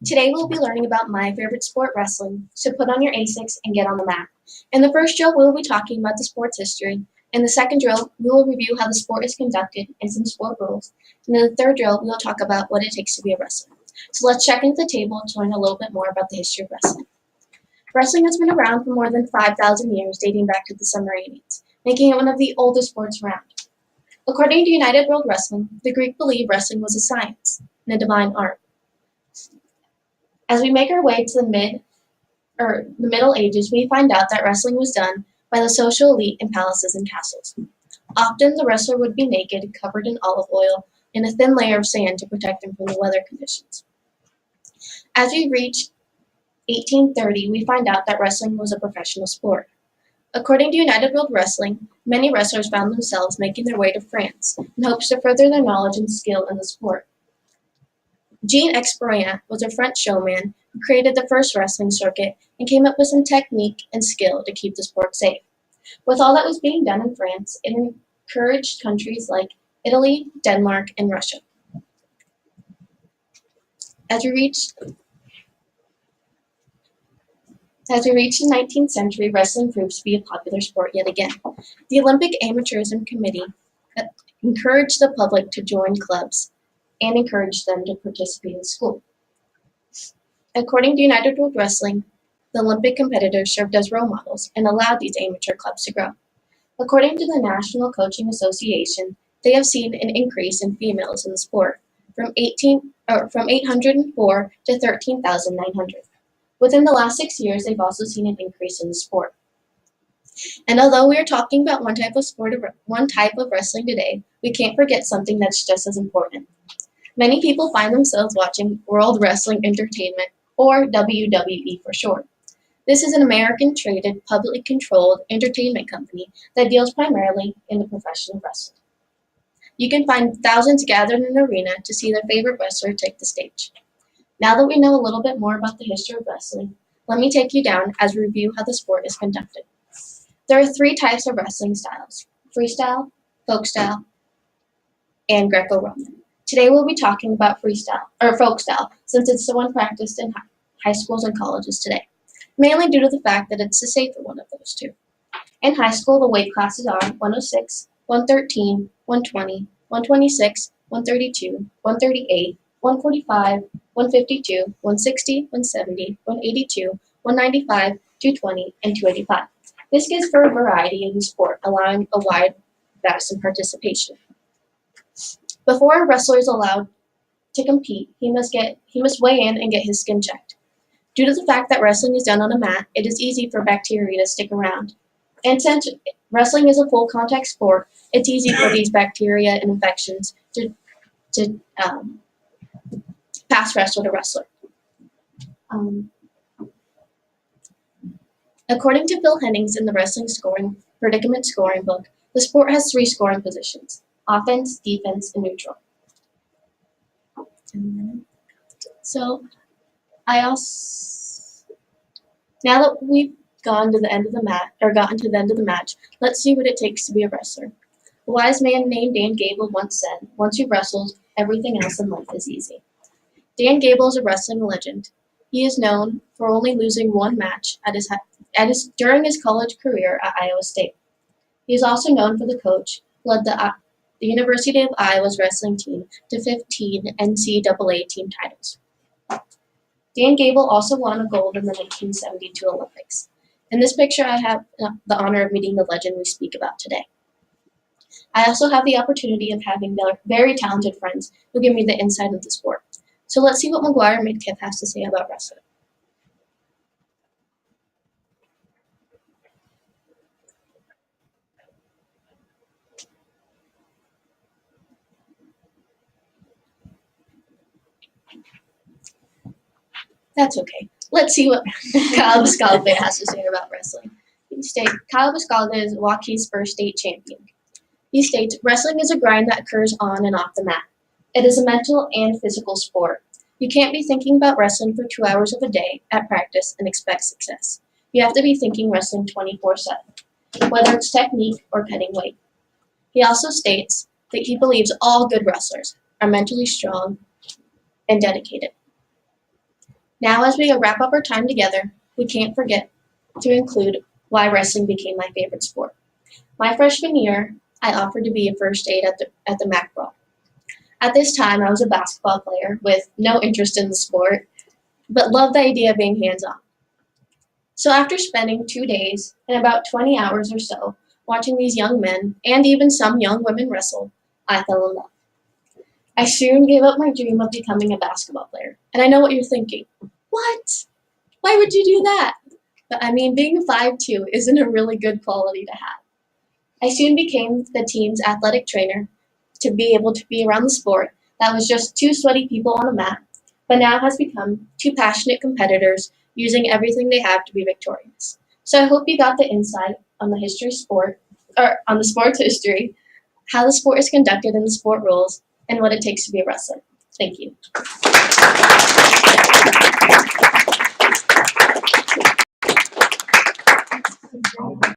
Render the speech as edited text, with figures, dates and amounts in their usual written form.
Today we'll be learning about my favorite sport, wrestling, so put on your ASICs and get on the mat. In the first drill, we'll be talking about the sport's history. In the second drill, we will review how the sport is conducted and some sport rules. And in the third drill, we will talk about what it takes to be a wrestler. So let's check into the table to learn a little bit more about the history of wrestling. Wrestling has been around for more than 5,000 years, dating back to the Sumerians, making it one of the oldest sports around. According to United World Wrestling, the Greek believed wrestling was a science and a divine art. As we make our way to the Middle Ages, we find out that wrestling was done by the social elite in palaces and castles. Often the wrestler would be naked, covered in olive oil, and a thin layer of sand to protect him from the weather conditions. As we reach 1830, we find out that wrestling was a professional sport. According to United World Wrestling, many wrestlers found themselves making their way to France in hopes to further their knowledge and skill in the sport. Jean Exporian was a French showman who created the first wrestling circuit and came up with some technique and skill to keep the sport safe. With all that was being done in France, it encouraged countries like Italy, Denmark, and Russia. As we reach the 19th century, wrestling proved to be a popular sport yet again. The Olympic Amateurism Committee encouraged the public to join clubs and encouraged them to participate in school. According to United World Wrestling, the Olympic competitors served as role models and allowed these amateur clubs to grow. According to the National Coaching Association, they have seen an increase in females in the sport from 804 to 13,900. Within the last 6 years, they've also seen an increase in the sport. And although we are talking about one type of wrestling today, we can't forget something that's just as important. Many people find themselves watching World Wrestling Entertainment, or WWE for short. This is an American-traded, publicly controlled entertainment company that deals primarily in the profession of wrestling. You can find thousands gathered in an arena to see their favorite wrestler take the stage. Now that we know a little bit more about the history of wrestling, let me take you down as we review how the sport is conducted. There are 3 types of wrestling styles: freestyle, folk style, and Greco-Roman. Today we'll be talking about freestyle, or folk style, since it's the one practiced in high schools and colleges today, mainly due to the fact that it's the safer one of those two. In high school, the weight classes are 106, 113, 120, 126, 132, 138, 145, 152, 160, 170, 182, 195, 220, and 285. This gives for a variety in the sport, allowing a wide vast in participation. Before a wrestler is allowed to compete, he must weigh in and get his skin checked. Due to the fact that wrestling is done on a mat, it is easy for bacteria to stick around. And since wrestling is a full contact sport, it's easy for these bacteria and infections to pass wrestler to wrestler. According to Phil Hennings in the Wrestling Predicament Scoring book, the sport has 3 scoring positions: offense, defense, and neutral. So, now that we've gotten to the end of the match, let's see what it takes to be a wrestler. A wise man named Dan Gable once said, "Once you've wrestled, everything else in life is easy." Dan Gable is a wrestling legend. He is known for only losing one match during his college career at Iowa State. He is also known for the coach who led the University of Iowa's wrestling team to 15 NCAA team titles. Dan Gable also won a gold in the 1972 Olympics. In this picture, I have the honor of meeting the legend we speak about today. I also have the opportunity of having very talented friends who give me the insight of the sport. So let's see what McGuire Midkiff has to say about wrestling. That's okay. Let's see what Kyle Biscalde has to say about wrestling. Kyle Biscalde is Waukees' first state champion. He states, "Wrestling is a grind that occurs on and off the mat. It is a mental and physical sport. You can't be thinking about wrestling for 2 hours of a day at practice and expect success. You have to be thinking wrestling 24/7, whether it's technique or cutting weight." He also states that he believes all good wrestlers are mentally strong and dedicated. Now, as we wrap up our time together, we can't forget to include why wrestling became my favorite sport. My freshman year, I offered to be a first aide at the MAC Brawl. At this time, I was a basketball player with no interest in the sport, but loved the idea of being hands on. So, after spending 2 days and about 20 hours or so watching these young men and even some young women wrestle, I fell in love. I soon gave up my dream of becoming a basketball player. And I know what you're thinking. What? Why would you do that? But I mean, being 5'2" isn't a really good quality to have. I soon became the team's athletic trainer to be able to be around the sport that was just two sweaty people on a mat, but now has become two passionate competitors using everything they have to be victorious. So I hope you got the insight on the history of sport, or on the sport's history, how the sport is conducted and the sport rules, and what it takes to be a wrestler. Thank you.